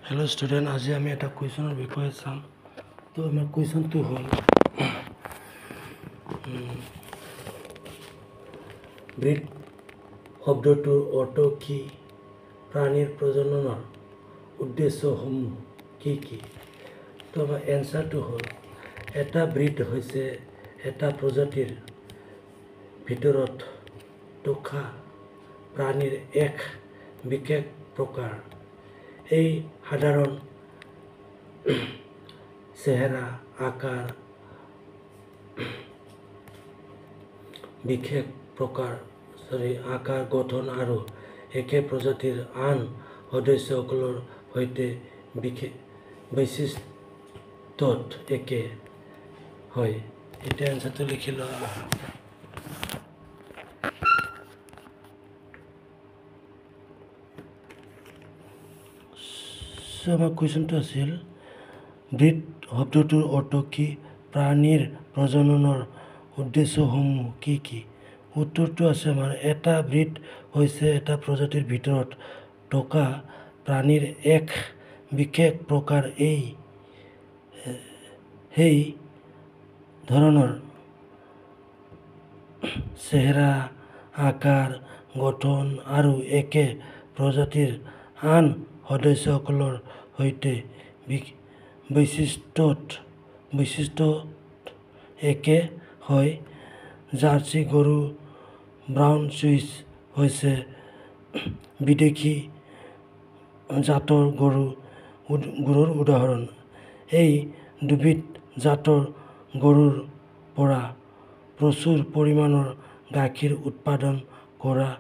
Hello student, आज आम eight कुएशनर विषय चाम। तो आम कुएशन तो हल ब्रीड शब्दटोर अर्थ कि, प्राणीर प्रजनনৰ उद्देश्यসমূह কি কি। तो आम एन्सार तो हल एटा ब्रीड হৈছে एटा प्रजातिर ভিতৰত থকা प्राणीर एक विशेष प्रकार। এই সাধাৰণ চেহাৰা আকাৰ বিশেষ প্ৰকাৰ আকাৰ গঠন আৰু একে প্ৰজাতিৰ আন সদস্যসকলৰ সৈতে বৈশিষ্ট্যত একে হয়। এটা এনসাৰটো লিখি লোৱা। আমাৰ কুয়েশনটো আছিল ব্ৰিড শব্দটোৰ অৰ্থ কি, প্ৰাণীৰ প্ৰজননৰ উদ্দেশ্যসমূহ কি কি। উত্তৰটো আছে আমাৰ এটা ব্ৰিড হৈছে এটা প্ৰজাতিৰ ভিতৰত থকা প্ৰাণীৰ এক বিশেষ প্ৰকাৰ। সেই ধৰণৰ চেহেৰা আকাৰ গঠন আৰু একে প্ৰজাতিৰ আন সদস্যসকলৰ সৈতে বৈশিষ্ট্যত একে হয়। জাৰ্চি গৰু ব্ৰাউন চুইচ হৈছে বিদেশী জাতৰ গৰুৰ উদাহৰণ। এই দুবিধ জাতৰ গৰুৰ পৰা প্ৰচুৰ পৰিমাণৰ গাখীৰ উৎপাদন কৰাৰ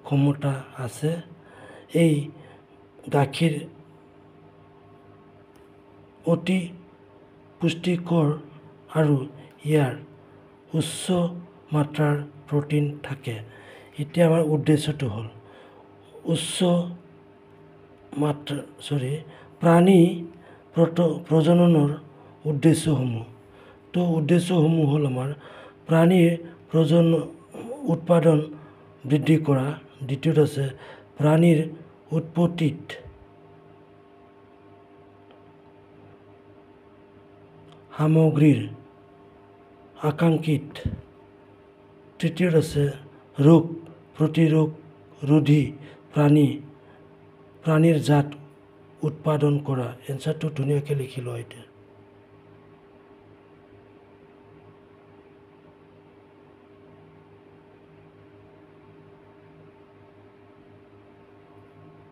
ক্ষমতা আছে। এই গাখীৰ অতি পুষ্টিকৰ আৰু ইয়াৰ উচ্চ মাত্ৰাৰ প্ৰটিন থাকে। এতিয়া আমাৰ উদ্দেশ্যটো হ'ল প্ৰাণী প্ৰজননৰ উদ্দেশ্যসমূহ। তো উদ্দেশ্যসমূহ হ'ল আমাৰ প্ৰাণীৰ উৎপাদন বৃদ্ধি কৰা। দ্বিতীয়ত আছে প্ৰাণীৰ উৎপত্তিত সামগ্ৰীৰ আকাংক্ষিত। তৃতীয়ত আছে ৰোগ প্ৰতিৰোধী প্ৰাণীৰ জাত উৎপাদন কৰা। এনচাৰটো ধুনীয়াকৈ লিখি লোৱা এতিয়া।